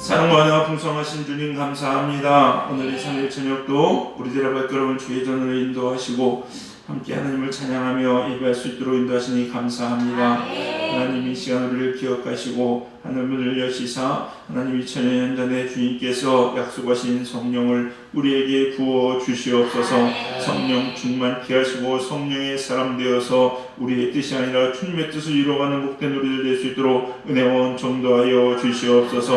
사랑과 은혜가 풍성하신 주님 감사합니다. 오늘 이 3일 저녁도 우리들의 발걸음을 주의 전으로 인도하시고 함께 하나님을 찬양하며 예배할 수 있도록 인도하시니 감사합니다. 하나님이 시간 우리를 기억하시고 하늘문을 여시사 하나님이 천년전에 주님께서 약속하신 성령을 우리에게 부어 주시옵소서. 성령 충만케 하시고 성령의 사람 되어서 우리의 뜻이 아니라 주님의 뜻을 이루어가는 복된 우리들 될 수 있도록 은혜와 정도하여 주시옵소서.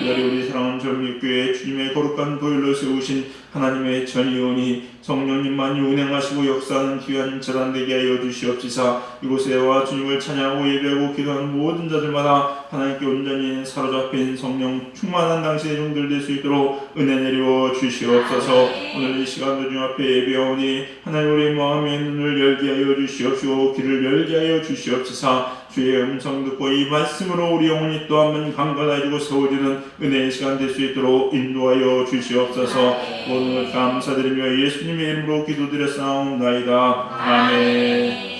이날에 우리 사랑하는 전미교회 주님의 거룩한 보혈로 세우신 하나님의 전의원이 성령님만이 운행하시고 역사하는 귀한 재단 되게 하여 주시옵시사. 이곳에 와 주님을 찬양하고 예배하고 기도하는 모든 자들마다 하나님께 온전히 사로잡힌 성령 충만한 당신의 종들 될 수 있도록 은혜 내려 주시옵소서. 오늘 이 시간도 주님 앞에 예배하오니 하나님 우리 마음의 눈을 열게 하여 주시옵시고 귀를 열게 하여 주시옵시사. 주의 음성 듣고 이 말씀으로 우리 영혼이 또 한 번 강건해지고 세워지는 은혜의 시간 될 수 있도록 인도하여 주시옵소서. 모든 것 감사드리며 예수님의 이름으로 기도드렸사옵나이다. 아멘.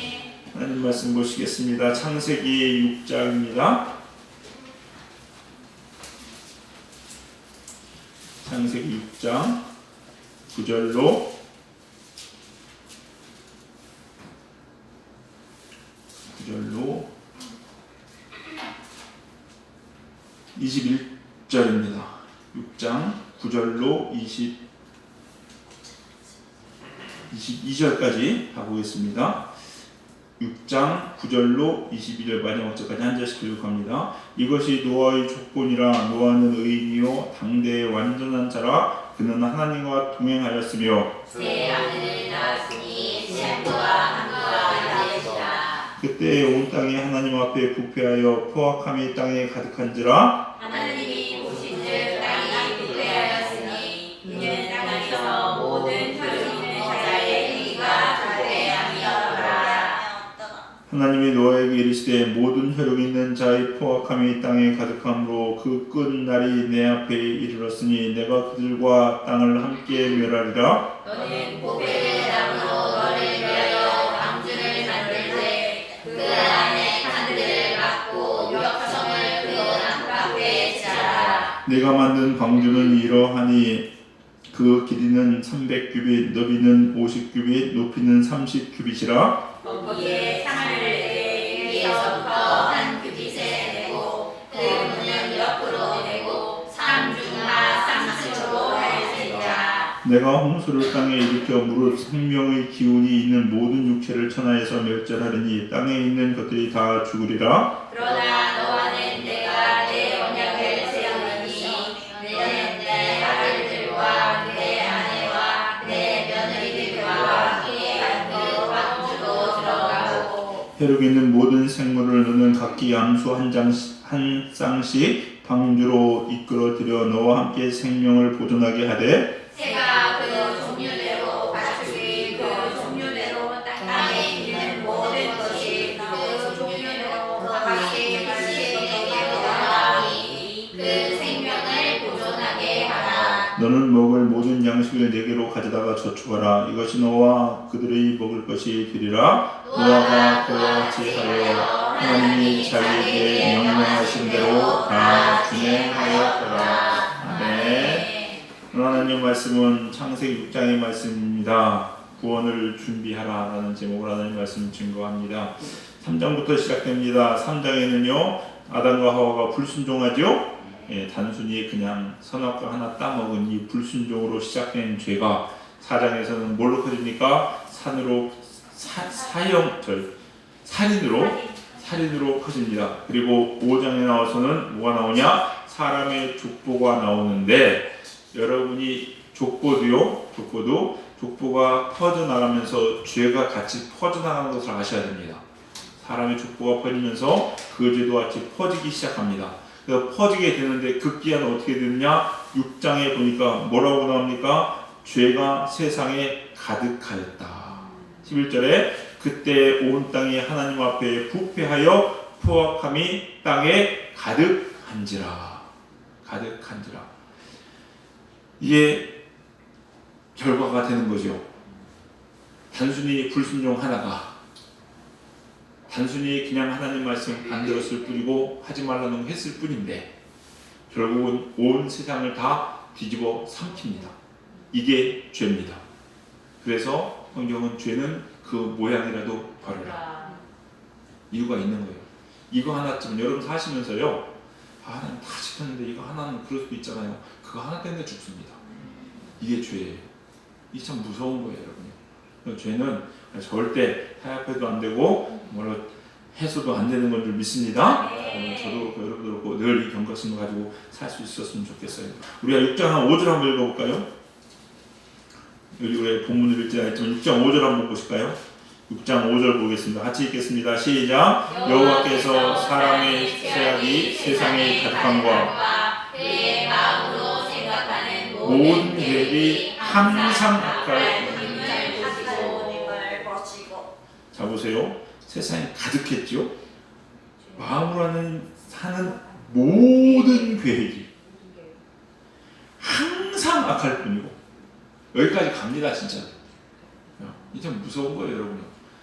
하나님 말씀 보시겠습니다. 창세기 6장입니다. 창세기 6장 9절로 21절입니다. 6장 9절로 22절까지 가보겠습니다. 6장 9절로 22절 마지막 절까지 한 절씩 교육합니다. 이것이 노아의 조건이라. 노아는 의인이요 당대의 완전한 자라. 그는 하나님과 동행하였으며 새 아들을 낳았으니 셈과 함과 야벳이라. 그때 온 땅이 하나님 앞에 부패하여 포악함이 땅에 가득한지라. 하나님이 보신즉 땅이 부패하였으니 이는 땅에서 모든 혈육 있는 자의 행위가 부패함이었더라. 하나님이 노아에게 이르시되 모든 혈육 있는 자의 포악함이 땅에 가득함으로 그 끝날이 내 앞에 이르렀으니 내가 그들과 땅을 함께 멸하리라. 너는 보배를 나무로 너를 위하여 방주를 만들되 그 안에 칸들을 막고 역청을 그 안팎에 치라. 내가 만든 방주는 이러하니 그 길이는 300규빗, 너비는 50규빗, 높이는 30규빗이라. 거기에 상을 내게 위에서부터 한 규빗에 내고 그 문은 옆으로 내고 상중하 쌍층으로 할지니라. 내가 홍수를 땅에 일으켜 무릇 생명의 기운이 있는 모든 육체를 천하에서 멸절하리니 땅에 있는 것들이 다 죽으리라. 그러나 너와는 내가 내 언약을 세우리니 너는 내 아들들과 내 아내와 내 며느리들과 함께 그 방주로 들어가고 혈육 있는 모든 생물을 너는 각기 암수 한 쌍씩 방주로 이끌어들여 너와 함께 생명을 보존하게 하되 새가 그 종류대로 가축이 그 종류대로 땅에 있는 모든 것이 그 종류대로 각기 가시되게 그 생명을 보존하게 하라. 너는 먹을 모든 양식을 내게로 가져다가 저축하라. 이것이 너와 그들의 먹을 것이 되리라. 노아가 그와 같이 하여 하나님이 자기에게 명령하신 대로 다 준행하였더라. 아멘. 하나님 말씀은 창세기 6장의 말씀입니다. 구원을 준비하라라는 제목으로 하나님 말씀 증거합니다. 3장부터 시작됩니다. 3장에는요 아담과 하와가 불순종하죠. 단순히 그냥 선악과 하나 따먹은 이 불순종으로 시작된 죄가 4장에서는 뭘로 커집니까? 살인으로 커집니다. 그리고 5장에 나와서는 뭐가 나오냐? 사람의 족보가 나오는데 여러분이 족보가 퍼져나가면서 죄가 같이 퍼져나가는 것을 아셔야 됩니다. 사람의 족보가 퍼지면서 그 죄도 같이 퍼지기 시작합니다. 그래서 퍼지게 되는데 급기야는 어떻게 되느냐? 6장에 보니까 뭐라고 나옵니까? 죄가 세상에 가득하였다. 11절에 그때 온 땅이 하나님 앞에 부패하여 포악함이 땅에 가득한지라. 이게 결과가 되는 거죠. 단순히 불순종 하나가 단순히 그냥 하나님 말씀 안 들었을 뿐이고 하지 말라는 거 했을 뿐인데 결국은 온 세상을 다 뒤집어 삼킵니다. 이게 죄입니다. 그래서 성경은 죄는 그 모양이라도 버려라. 이유가 있는 거예요. 이거 하나쯤은 여러분 사시면서요, 하나님 다 지켰는데 이거 하나는 그럴 수도 있잖아요. 그거 하나 때문에 죽습니다. 이게 죄예요. 이게 참 무서운 거예요, 여러분요. 죄는 절대 타협해도 안 되고 해서도 안 되는 건 줄 믿습니다. 저도 그렇고 여러분도 그렇고 늘 이 경각심을 가지고 살 수 있었으면 좋겠어요. 우리가 6장 한 5절 한번 읽어볼까요? 여기 우리 본문을 읽지 않았지만 6장 5절 한번 보실까요? 6장 5절 보겠습니다. 같이 읽겠습니다. 시작. 여호와께서 사람의 죄악이 세상에 가득함과 그의 마음으로 생각하는 모든 계획이 항상 악할 자 보세요. 세상에 가득했죠. 마음으로 하는 모든 계획이 항상 악할 뿐이고 여기까지 갑니다. 진짜 이게 무서운 거예요, 여러분요.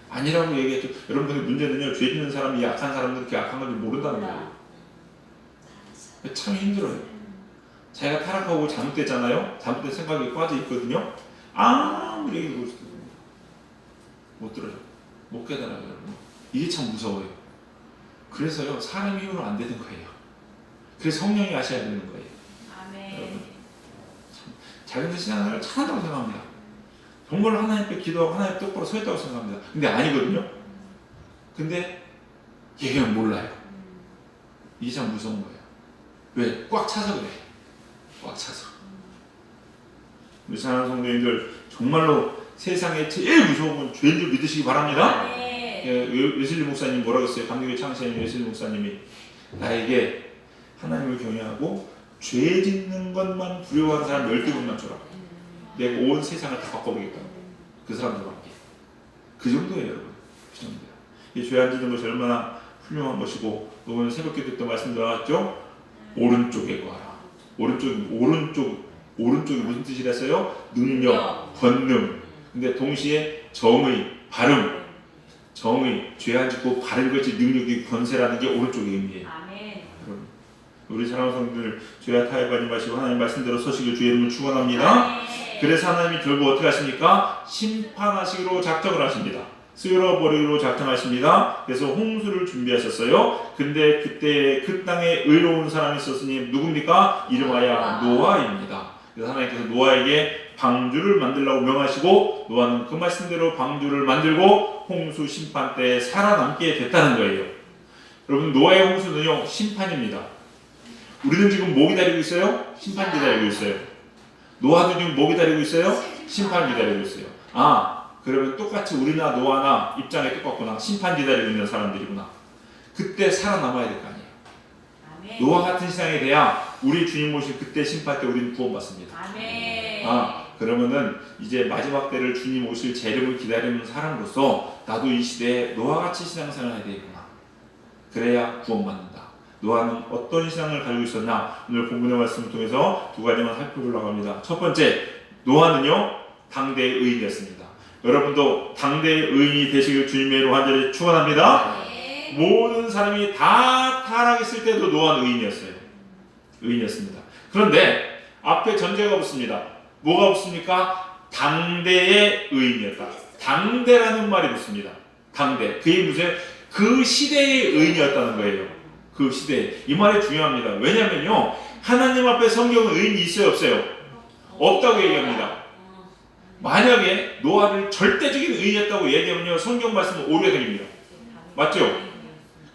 아니라고 얘기했죠. 여러분들의 문제는요, 죄 짓는 사람이 약한 사람들은 그렇게 약한 건지 모른다는 거예요. 참 힘들어요. 자기가 타락하고 잘못됐잖아요. 잘못된 생각이 빠져 있거든요. 아무리 얘기해도 못 들어요. 못 깨달아요, 여러분. 이게 참 무서워요. 그래서요, 사람 힘으로 안 되는 거예요. 그래서 성령이 하셔야 되는 거예요. 아멘. 여러분, 자기들 신앙생활을 잘한다고 생각합니다. 정말 하나님께 기도하고 하나님 똑바로 서 있다고 생각합니다. 근데 아니거든요. 근데 얘기는 몰라요. 이게 참 무서운 거예요. 왜? 꽉 차서 그래. 꽉 차서. 우리 사랑하는 성도님들, 정말로 세상에 제일 무서운 건 죄인 줄 믿으시기 바랍니다. 웨슬리 목사님 뭐라고 했어요? 감리교회 창시인 웨슬리 목사님이 나에게 하나님을 경외하고 죄 짓는 것만 두려워하는 사람 10개분만 줘라. 내가 온 세상을 다 바꿔보겠다. 그 사람들과 함께. 그 정도예요, 여러분. 그 정도예요. 이 죄 안 짓는 것이 얼마나 훌륭한 것이고, 오늘 새벽에 듣던 말씀 나왔죠? 오른쪽에 거하라. 오른쪽이 무슨 뜻이랬어요? 능력, 권능. 근데 동시에 정의, 발음. 정의, 죄 안 짓고 바른 것이 능력이 권세라는 게 오른쪽의 의미예요. 아멘. 우리 사랑하는 성도들, 죄와 타협하지 마시고 하나님 말씀대로 서시길 주의 이름으로 축원합니다. 그래서 하나님이 결국 어떻게 하십니까? 심판하시기로 작정을 하십니다. 쓸어버리기로 작정하십니다. 그래서 홍수를 준비하셨어요. 근데 그때 그 땅에 의로운 사람이 있었으니 누굽니까? 이름하여 노아입니다. 그래서 하나님께서 노아에게 방주를 만들라고 명하시고 노아는 그 말씀대로 방주를 만들고 홍수 심판 때 살아남게 됐다는 거예요. 여러분, 노아의 홍수는요, 심판입니다. 우리는 지금 뭐 기다리고 있어요? 심판 기다리고 있어요. 노아도 지금 뭐 기다리고 있어요? 심판 기다리고 있어요. 그러면 똑같이 우리나 노아나 입장이 똑같구나. 심판 기다리고 있는 사람들이구나. 그때 살아남아야 될 거 아니에요. 아멘. 노아 같은 신앙이 돼야 우리 주님 모신 그때 심판 때 우리는 구원받습니다. 아멘. 그러면은 이제 마지막 때를 주님 오실 재림을 기다리는 사람으로서 나도 이 시대에 노아같이 신앙생활을 해야 되겠구나. 그래야 구원받는다. 노아는 어떤 신앙을 가지고 있었나? 오늘 본문의 말씀을 통해서 두 가지만 살펴보려고 합니다. 첫 번째, 노아는요, 당대의 의인이었습니다. 여러분도 당대의 의인이 되시길 주님의 이름으로 간절히 축원합니다. 네. 모든 사람이 다 타락했을 때도 노아는 의인이었어요. 의인이었습니다. 그런데 앞에 전제가 붙습니다. 뭐가 붙습니까? 당대의 의인이었다. 당대라는 말이 붙습니다. 당대. 그게 무슨 그 시대의 의인이었다는 거예요. 그 시대에. 이 말이 중요합니다. 왜냐면요, 하나님 앞에 성경은 의인이 있어요, 없어요? 없다고 얘기합니다. 만약에 노아를 절대적인 의인이었다고 얘기하면요, 성경 말씀은 오류가 됩니다. 맞죠?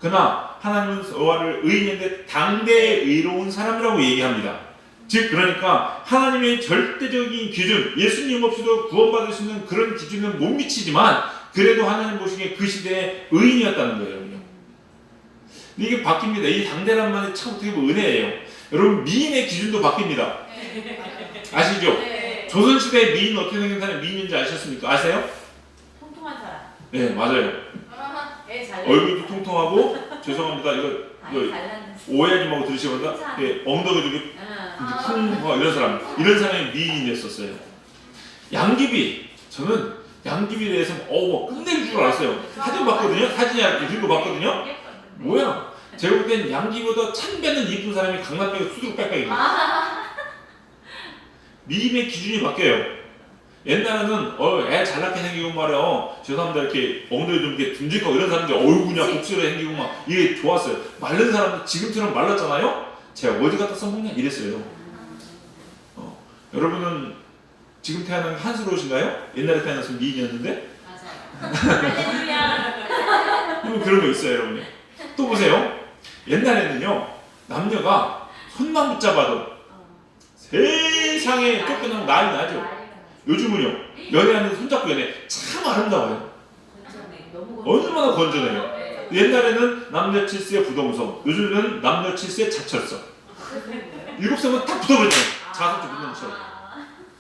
그러나 하나님은 노아를 의인인데 당대의 의로운 사람이라고 얘기합니다. 즉 그러니까 하나님의 절대적인 기준, 예수님 없이도 구원받을 수 있는 그런 기준은 못 미치지만 그래도 하나님 보시기에 그 시대의 의인이었다는 거예요. 이게 바뀝니다. 이 당대란 말이 참 어떻게 보면 은혜예요. 여러분, 미인의 기준도 바뀝니다. 아시죠? 조선시대의 미인은 어떻게 생긴 사람이 미인인지 아셨습니까? 아세요? 통통한 사람. 네, 맞아요. 얼굴도 통통하고, 죄송합니다. 이거 오해하지 말고 들으시면 엉덩이도 이렇게 쿵 이런 사람이 미인이었었어요. 양귀비, 저는 양귀비에 대해서 뭐 끝내줄 줄 알았어요. 사진 봤거든요. 사진이 이렇게 들고 봤거든요. 뭐야? 제가 볼 땐 양기보다 1000배는 이쁜 사람이 강남역에 수두룩 빽빽이거든요. 미임의 기준이 바뀌어요. 옛날에는 애 잘났게 생기고 말이야. 죄송합니다. 이렇게 엉덩이 좀 이렇게 듬직하고 이런 사람들 얼굴이냐 복수를 생기고 막 이게 좋았어요. 마른 사람들 지금처럼 말랐잖아요. 제가 어디 갖다 써먹냐 이랬어요. 여러분은 지금 태어난 한스러우신가요? 옛날에 태어났으면 미인이었는데? 맞아요. 그런 거 있어요, 여러분. 또 보세요. 옛날에는요, 남녀가 손만 붙잡아도 세상에 쫓겨나면 난리 나죠. 요즘은요, 연애하는 손잡고 연애 참 아름다워요. 얼마나 건전해요. 옛날에는 남녀 칠수의 부동성, 요즘은 남녀 칠수의 자철성. 7살은 딱 붙어버리잖아요. 자석도 붙는 것처럼.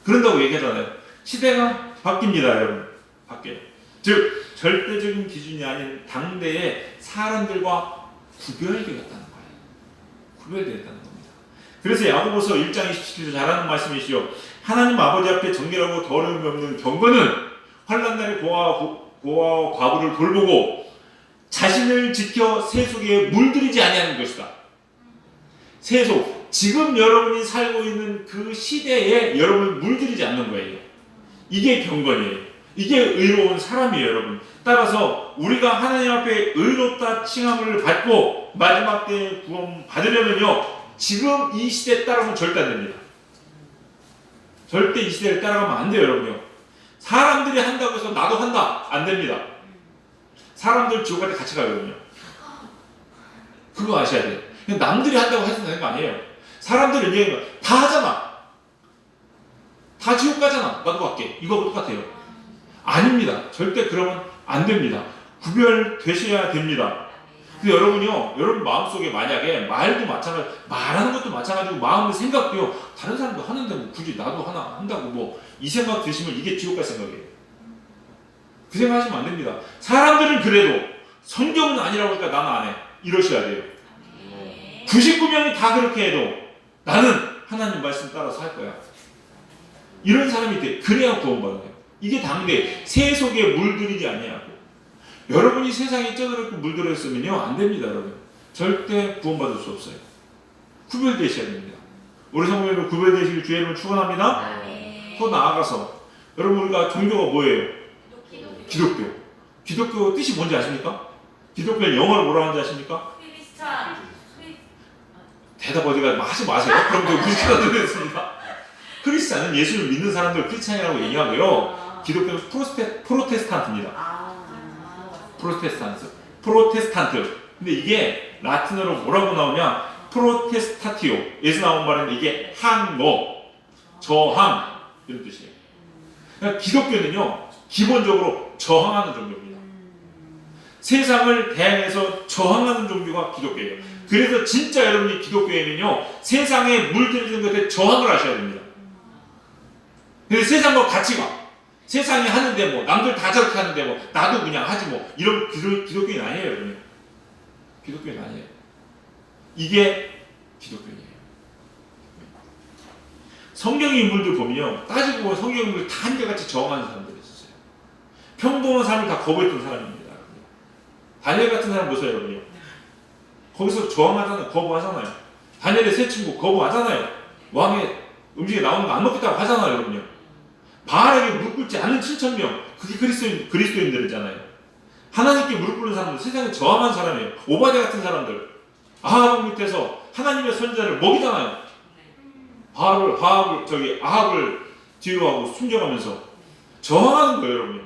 그런다고 얘기하잖아요. 시대가 바뀝니다, 여러분. 바뀌어요. 즉, 절대적인 기준이 아닌 당대의 사람들과 구별되었다는 거예요. 구별되었다는 겁니다. 그래서 야고보서 1장 27절 잘하는 말씀이시죠. 하나님 아버지 앞에 정결하고 더러움이 없는 경건은 환난날의 고아와 과부를 돌보고 자신을 지켜 세속에 물들이지 아니하는 것이다. 세속, 지금 여러분이 살고 있는 그 시대에 여러분을 물들이지 않는 거예요. 이게 경건이에요. 이게 의로운 사람이에요, 여러분. 따라서 우리가 하나님 앞에 의롭다 칭함을 받고 마지막 때에 구원 받으려면요, 지금 이 시대에 따라가면 절대 안 됩니다. 절대 이 시대를 따라가면 안 돼요, 여러분요. 사람들이 한다고 해서 나도 한다, 안 됩니다. 사람들 지옥 갈 때 같이 가거든요. 그거 아셔야 돼요. 남들이 한다고 해서 되는 거 아니에요. 사람들은 이제 다 하잖아. 다 지옥 가잖아. 나도 갈게. 이거 똑같아요. 아닙니다. 절대 그러면 안 됩니다. 구별되셔야 됩니다. 근데 여러분요, 여러분 마음속에 만약에 말도 마찬가지, 말하는 것도 마찬가지고 마음의 생각도요, 다른 사람도 하는데 뭐 굳이 나도 하나 한다고 뭐 이 생각 드시면 이게 지옥 갈 생각이에요. 그 생각하시면 안 됩니다. 사람들은 그래도 성경은 아니라고 하니까 나는 안 해. 이러셔야 돼요. 99명이 다 그렇게 해도 나는 하나님 말씀 따라서 할 거야. 이런 사람이 돼. 그래야 구원받아요. 이게 당대 세속에 물들이지 아니하고. 여러분이 세상에 쪄들었고 물들었으면요 안 됩니다, 여러분. 절대 구원받을 수 없어요. 구별되셔야 됩니다. 우리 성도님들 구별되시길 주의 이름으로 축원합니다. 더 나아가서 여러분 우리가 종교가 뭐예요? 기독교. 기독교 뜻이 뭔지 아십니까? 기독교는 영어로 뭐라고 하는지 아십니까? 크리스찬. 대답 어디가 하지 마세요. 그럼 저 무식하다 되겠습니다. 크리스찬은 예수를 믿는 사람들 크리스찬이라고 얘기하고요. 기독교는 프로테스탄트입니다. 프로테스탄트. 근데 이게 라틴어로 뭐라고 나오냐? 프로테스타티오에서 나온 말은 이게 항거, 저항 이런 뜻이에요. 그러니까 기독교는요 기본적으로 저항하는 종교입니다. 세상을 대항해서 저항하는 종교가 기독교예요. 그래서 진짜 여러분이 기독교에는요 세상에 물들이는 것에 저항을 하셔야 됩니다. 근데 세상과 같이 가. 세상이 하는데 뭐 남들 다 저렇게 하는데 뭐 나도 그냥 하지 뭐 이런 기독교인 아니에요, 여러분. 기독교인 아니에요. 이게 기독교인이에요. 성경 인물들 보면요 따지고 보면 성경 인물 다 한결같이 저항하는 사람들이 있었어요. 평범한 삶을 다 거부했던 사람입니다. 다니엘 같은 사람 보세요, 여러분요. 거기서 저항하잖아요. 거부하잖아요. 다니엘의 세 친구 거부하잖아요. 왕의 음식에 나오는 거 안 먹겠다고 하잖아요, 여러분요. 바알에게 무릎 꿇지 않는 7,000명, 그게 그리스도인들이잖아요. 하나님께 무릎 꿇는 사람들, 세상에 저항한 사람이에요. 오바댜 같은 사람들, 아합 밑에서 하나님의 선지자를 먹이잖아요. 아합을 뒤로 하고 숨겨가면서 저항하는 거예요, 여러분요.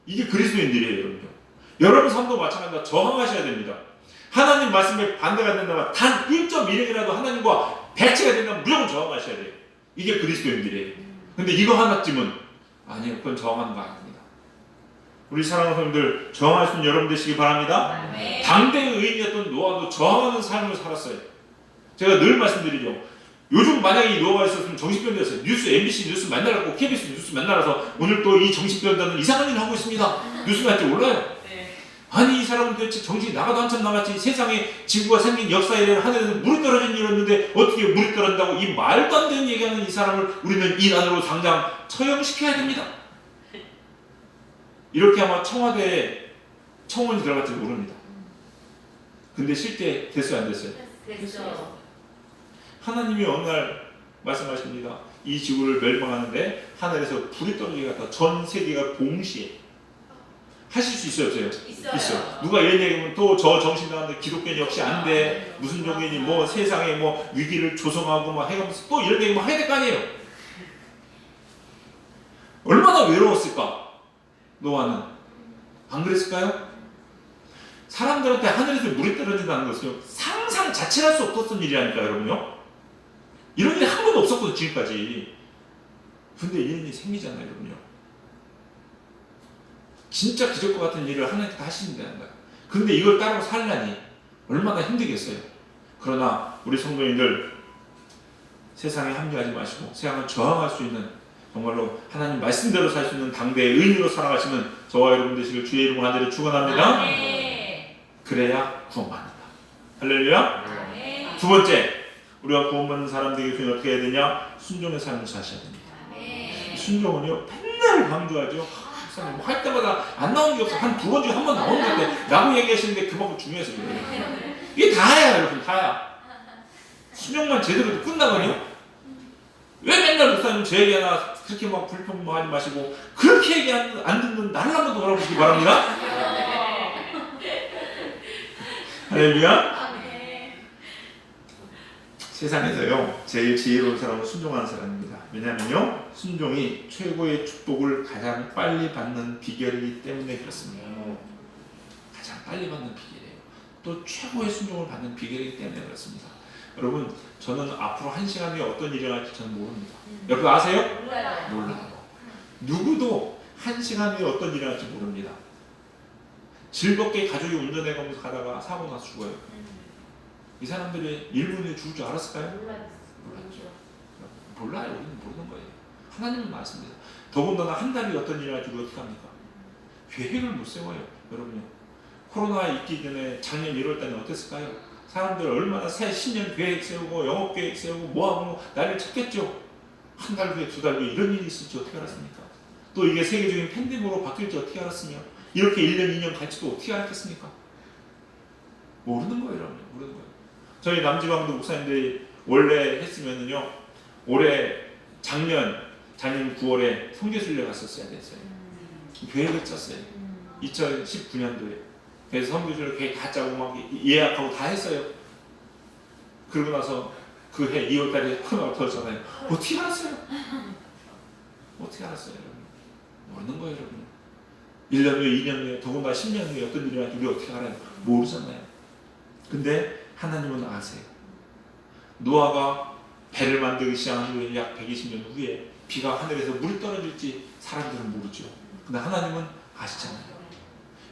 이게 그리스도인들이에요, 여러분요. 여러분 삶도 마찬가지로 저항하셔야 됩니다. 하나님 말씀에 반대가 된다면 단 1.1핵이라도 하나님과 배치가 된다면 무조건 저항하셔야 돼요. 이게 그리스도인들이에요. 근데 이거 하나쯤은 아니요, 그건 저항하는 거 아닙니다. 우리 사랑하는 성도들, 저항할 수 있는 여러분 되시기 바랍니다. 당대의 의인이었던 노아도 저항하는 삶을 살았어요. 제가 늘 말씀드리죠. 요즘 만약에 이 노아가 있었으면 정신병자였어요. MBC 뉴스 맨날 하고 KBS 뉴스 맨날 해서 오늘 또 이 정신병자는 이상한 일을 하고 있습니다. 뉴스 날지 몰라요. 아니 이 사람은 도대체 정신이 나가도 한참 남았지, 세상에 지구가 생긴 역사 이래 하늘에서 물이 떨어진 일이었는데 어떻게 물이 떨어진다고 이 말도 안 되는 얘기하는 이 사람을 우리는 이 안으로 당장 처형시켜야 됩니다. 이렇게 아마 청와대에 청원이 들어갈지 모릅니다. 근데 실제 됐어요, 안 됐어요? 됐죠. 하나님이 어느 날 말씀하십니다. 이 지구를 멸망하는데 하늘에서 불이 떨어지게 갖다 전 세계가 동시에 하실 수 있어요, 없어요? 있어요. 누가 이런 얘기하면 또 저 정신 나간데 기독교는 역시 안 돼. 무슨 종교니 뭐 세상에 뭐 위기를 조성하고 막 해가면서 또 이런 얘기 막 해야 될 거 아니에요. 얼마나 외로웠을까? 노아는 안 그랬을까요? 사람들한테 하늘에서 물이 떨어진다는 것은요 상상 자체할 수 없었던 일이라니까 여러분요. 이런 일이 한 번도 없었거든 지금까지. 근데 이런 일이 생기잖아요 여러분요. 진짜 기적과 같은 일을 하나님께서 하신다는 거야. 근데 이걸 따르고 살려니 얼마나 힘들겠어요. 그러나 우리 성도님들 세상에 합리하지 마시고 세상을 저항할 수 있는 정말로 하나님 말씀대로 살 수 있는 당대의 의인으로 살아가시는 저와 여러분 되시길 주의 이름으로 하늘에 축원합니다. 그래야 구원받는다. 할렐루야. 네. 두 번째, 우리가 구원받는 사람들에게 교회는 어떻게 해야 되냐? 순종의 삶을 사셔야 됩니다. 네. 순종은요 맨날 강조하죠. 목사님 뭐 할 때마다 안 나오는 게 없어. 한 두 번 중에 한 번 나오는 것 같아. 라고 얘기하시는데 그만큼 중요해서 그래요. 이게 다야 여러분, 다야. 순종만 제대로 끝나거든요. 왜 맨날 목사님 제 얘기 하나 그렇게 막 불평하지 마시고 그렇게 얘기 안 듣는 나를 한번 더 돌아보시기 바랍니다. 할렐루야. 세상에서요 제일 지혜로운 사람은 순종하는 사람입니다. 왜냐하면요 순종이 최고의 축복을 가장 빨리 받는 비결이기 때문에 그렇습니다. 가장 빨리 받는 비결이에요. 또 최고의 순종을 받는 비결이기 때문에 그렇습니다. 여러분 저는 앞으로 한 시간 후에 어떤 일이 일어날지 저는 모릅니다. 여러분 아세요? 몰라요. 누구도 한 시간 후에 어떤 일이 일어날지 모릅니다. 즐겁게 가족이 운전해가면서 가다가 사고 나서 죽어요. 이 사람들이 1분 후에 죽을 줄 알았을까요? 몰랐죠. 몰라요. 우리는 모르는 거예요. 하나님은 아십니다. 더군다나 한 달이 어떤 일이 일어날지 우리가 어떻게 합니까? 계획을 못 세워요. 여러분요. 코로나 있기 전에 작년 1월 달에 어땠을까요? 사람들 얼마나 새 신년 계획 세우고 영업 계획 세우고 뭐하고 날을 찾겠죠. 한 달 후에 두 달 후에 이런 일이 있을지 어떻게 알았습니까? 또 이게 세계적인 팬데믹으로 바뀔지 어떻게 알았으며 이렇게 1년 2년 갈지도 어떻게 알았겠습니까? 모르는 거예요. 여러분. 모르는 거예요. 저희 남지방도 목사님들이 원래 했으면은요 올해 작년 9월에 성교순례 갔었어야 됐어요. 계획을 짰어요. 2019년도에. 그래서 성교순례 계획 다 짜고 막 예약하고 다 했어요. 그러고 나서 그 해 2월달에 코로나가 터졌잖아요. 어떻게 알았어요? 어떻게 알았어요? 여러분? 모르는 거예요. 여러분. 1년 후에 2년 후에 더군다나 10년 후에 어떤 일이 일어날지 우리 어떻게 알아요? 모르잖아요. 근데 하나님은 아세요. 노아가 배를 만들기 시작한 후에 약 120년 후에 비가 하늘에서 물이 떨어질지 사람들은 모르죠. 근데 하나님은 아시잖아요.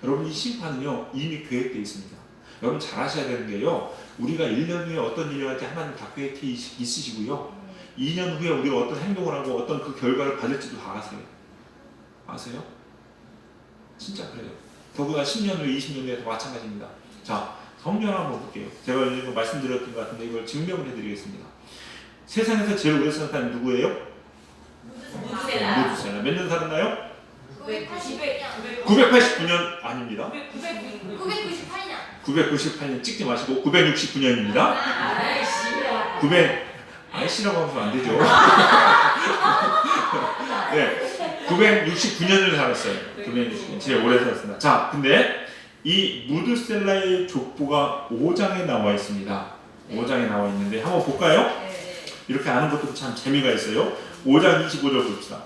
여러분 이 심판은요 이미 계획되어 있습니다. 여러분 잘 아셔야 되는 게요. 우리가 1년 후에 어떤 일이 일어날지 하나님 다 계획해 있으시고요. 2년 후에 우리가 어떤 행동을 하고 어떤 그 결과를 받을지도 다 아세요. 아세요? 진짜 그래요. 더구나 10년 후에 20년 후에도 마찬가지입니다. 자, 성경 한번 볼게요. 제가 요즘 말씀드렸던 것 같은데 이걸 증명을 해드리겠습니다. 세상에서 제일 오래 산 사람이 누구예요? 무드셀라. 몇 년 살았나요? 989년 아닙니다. 998년 찍지 마시고 969년입니다. 900C라고 하면 안 되죠. 네, 969년을 살았어요. 969년 제일 오래 살았습니다. 자, 근데 이 무드셀라의 족보가 5장에 나와 있습니다. 5장에 나와 있는데 한번 볼까요? 이렇게 아는 것도 참 재미가 있어요. 5장 25절 봅시다.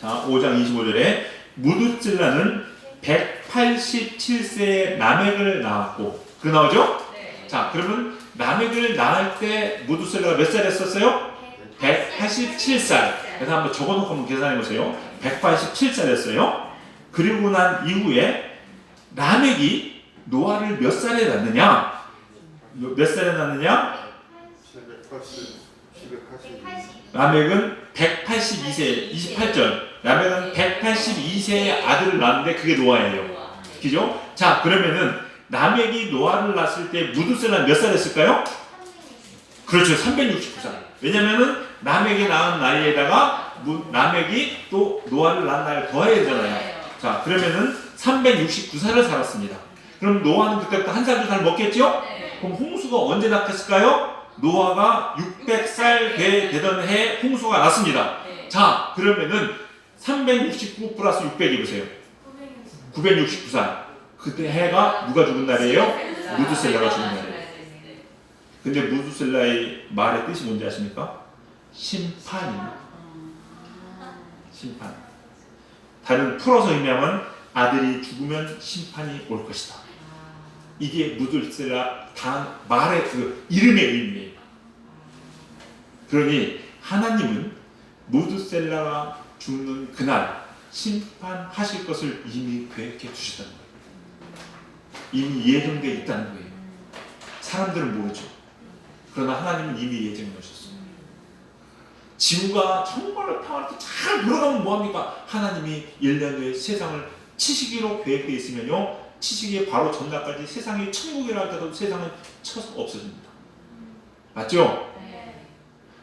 자, 5장 25절에 무드셀라는 187세에 라멕을 낳았고 그 나오죠? 자, 그러면 라멕을 낳을 때 무드셀라가 몇 살 했었어요? 187살. 그래서 한번 적어놓고 한번 계산해 보세요. 187살이었어요. 그리고 난 이후에 라멕이 노아를 몇 살에 낳느냐? 몇 살에 낳느냐? 780. 라멕은 182세, 28절. 라멕은 182세의 아들을 낳았는데 그게 노아예요. 그죠? 자, 그러면은 라멕이 노아를 낳았을 때 무드셀라는 몇 살 했을까요? 그렇죠. 369살. 왜냐면은 라멕이 낳은 나이에다가 라멕이 또 노아를 낳은 나이를 더해야 되잖아요. 자, 그러면은 369살을 살았습니다. 그럼 노아는 그때부터 한 살 두 살 먹겠죠? 네. 그럼 홍수가 언제 났겠을까요? 노아가 600살 되던 해 홍수가 났습니다. 네. 자, 그러면은 369 플러스 600이 보세요. 969살. 그때 해가 누가 죽은 날이에요? 무드셀라가 죽은 날이에요. 근데 무드셀라의 말의 뜻이 뭔지 아십니까? 심판입니다. 심판. 다른 풀어서 의미하면 아들이 죽으면 심판이 올 것이다. 이게 무드셀라 단 말의 그 이름의 의미예요. 그러니 하나님은 무드셀라가 죽는 그날 심판하실 것을 이미 계획해 주셨다는 거예요. 이미 예정되어 있다는 거예요. 사람들은 모르죠. 그러나 하나님은 이미 예정해 놓으셨어요. 지구가 정말로 평화롭게 잘 돌아가면 뭐합니까? 하나님이 1년 후에 세상을 치시기로 계획되어 있으면요, 치시기에 바로 전날까지 세상이 천국이라 할때도 세상은 쳐서 없어집니다. 맞죠? 네.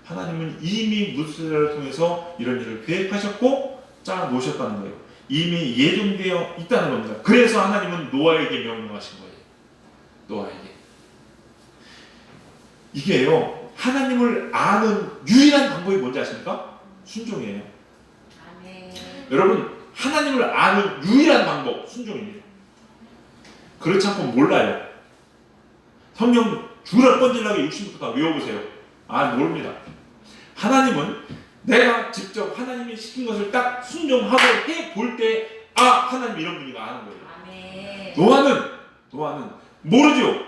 하나님은 이미 무드셀라를 통해서 이런 일을 계획하셨고 짜 놓으셨다는 거예요. 이미 예정되어 있다는 겁니다. 그래서 하나님은 노아에게 명령하신 거예요. 노아에게. 이게요, 하나님을 아는 유일한 방법이 뭔지 아십니까? 순종이에요. 아멘. 여러분, 하나님을 아는 유일한 방법 순종입니다. 그렇지 않고 몰라요. 성경 줄을 번질나게 60부터 다 외워보세요. 모릅니다. 하나님은 내가 직접 하나님이 시킨 것을 딱 순종하고 해볼 때 하나님 이런 분이가 아는 거예요. 아멘. 노아는 모르죠.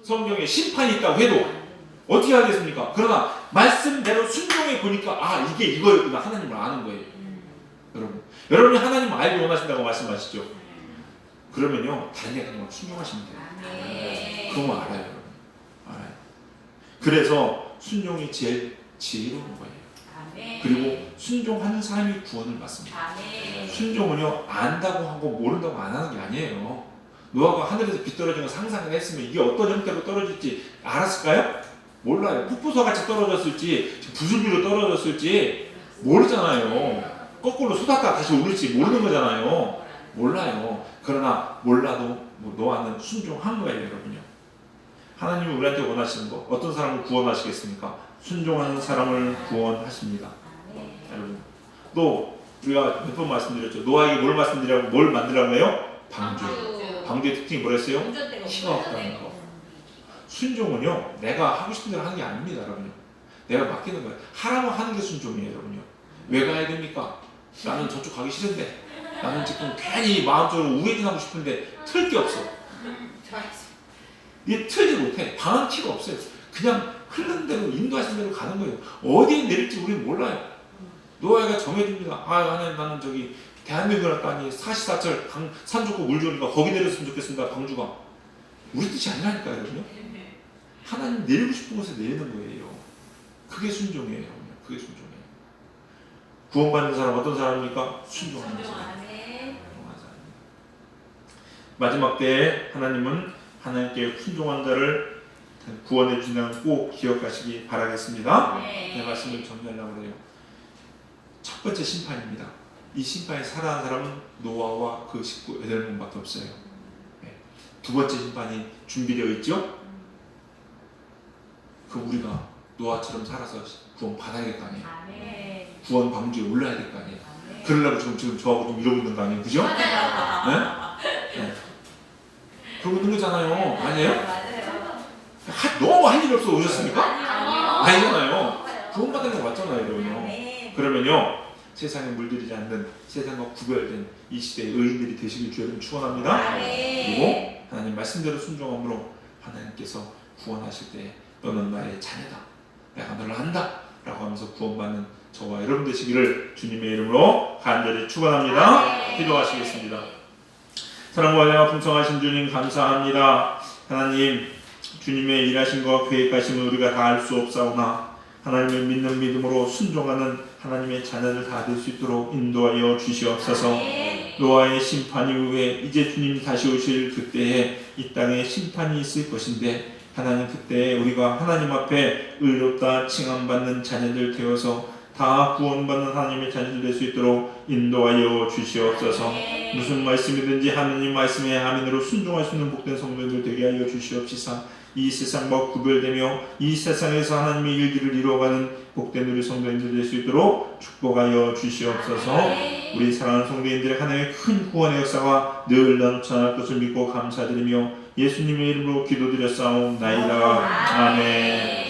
성경에 심판이 있다고 해도 어떻게 하겠습니까? 그러나 말씀대로 순종해 보니까 이게 이거였구나. 하나님을 아는 거예요. 여러분이 하나님을 알기 원하신다고 말씀하시죠. 그러면요, 다른 데 그냥 순종하시면 돼요. 아멘. 그런 거 알아요. 알아요. 그래서 순종이 제일 지혜로운 거예요. 아멘. 그리고 순종하는 사람이 구원을 받습니다. 아멘. 순종은요, 안다고 하고 모른다고 안 하는 게 아니에요. 노아가 하늘에서 비 떨어지는 걸 상상을 했으면 이게 어떤 형태로 떨어질지 알았을까요? 몰라요. 폭포수 같이 떨어졌을지 부슬비로 떨어졌을지 모르잖아요. 거꾸로 쏟았다가 다시 오를지 모르는 거잖아요. 몰라요. 그러나 몰라도 노아는 순종한 거예요, 여러분요. 하나님이 우리한테 원하시는 거, 어떤 사람을 구원하시겠습니까? 순종하는 사람을 구원하십니다. 여러분, 또 우리가 몇 번 말씀드렸죠. 노아에게 뭘 말씀드리라고, 뭘 만들라고 해요? 방주의 특징이 뭐랬어요? 키가 없다는 거. 순종은요, 내가 하고 싶은 대로 하는 게 아닙니다, 여러분요. 내가 맡기는 거예요. 하라고 하는 게 순종이에요, 여러분요. 왜 가야 됩니까? 나는 저쪽 가기 싫은데, 나는 지금 괜히 마음적으로 우회전하고 싶은데 틀 게 없어. 이게 틀지 못해. 방한 키가 없어요. 그냥 흐르는 대로 인도하신 대로 가는 거예요. 어디에 내릴지 우리는 몰라요. 노아가 정해줍니다. 하나님, 나는 저기 대한민국을 갔다니 사시사철 산 좋고 물 좋으니까 거기 내렸으면 좋겠습니다. 방주가. 우리 뜻이 아니라니까요, 여러분요. 하나님 내리고 싶은 곳에 내리는 거예요. 그게 순종이에요. 그게 순종이에요. 구원받는 사람 어떤 사람입니까? 순종하는 사람. 마지막 때에 하나님은 하나님께 순종한 자를 구원해 주시는 꼭 기억하시기 바라겠습니다. 내 말씀을 정리하려고 해요. 첫 번째 심판입니다. 이 심판에 살아난 사람은 노아와 그 식구 8명밖에 없어요. 두 번째 심판이 준비되어 있죠? 그럼 우리가 노아처럼 살아서 구원 받아야 될 거 아니에요? 구원 방주에 올라야 될 거 아니에요? 그러려고 지금 저하고 좀 이러고 있는 거 아니에요? 그죠? 네? 그러고 있는 거잖아요. 아니에요? 너무 할 일이 없어 오셨습니까? 아니잖아요. 구원받은 거 맞잖아요, 여러분요. 그러면요, 세상에 물들이지 않는 세상과 구별된 이 시대의 의인들이 되시길 주여름 축원합니다. 그리고 하나님 말씀대로 순종함으로 하나님께서 구원하실 때 너는 나의 자녀다, 내가 너를 안다 라고 하면서 구원받는 저와 여러분 되시기를 주님의 이름으로 간절히 축원합니다. 기도하시겠습니다. 사랑과 은혜가 풍성하신 주님 감사합니다. 하나님, 주님의 일하신 것 계획하심을 우리가 다 알 수 없사오나 하나님을 믿는 믿음으로 순종하는 하나님의 자녀들 다 될 수 있도록 인도하여 주시옵소서. 노아의 심판 이후에 이제 주님 다시 오실 그때에 이 땅에 심판이 있을 것인데, 하나님 그때 우리가 하나님 앞에 의롭다 칭함받는 자녀들 되어서 다 구원받는 하나님의 자녀들 될 수 있도록 인도하여 주시옵소서. 무슨 말씀이든지 하느님 말씀에 아멘으로 순종할 수 있는 복된 성도들 되게 하여 주시옵시사. 이 세상과 구별되며 이 세상에서 하나님의 일기를 이루어가는 복된 우리 성도인들 될 수 있도록 축복하여 주시옵소서. 우리 사랑하는 성도인들의 하나님의 큰 구원의 역사가 늘 넘쳐날 것을 믿고 감사드리며 예수님의 이름으로 기도드렸사옵나이다. 아멘.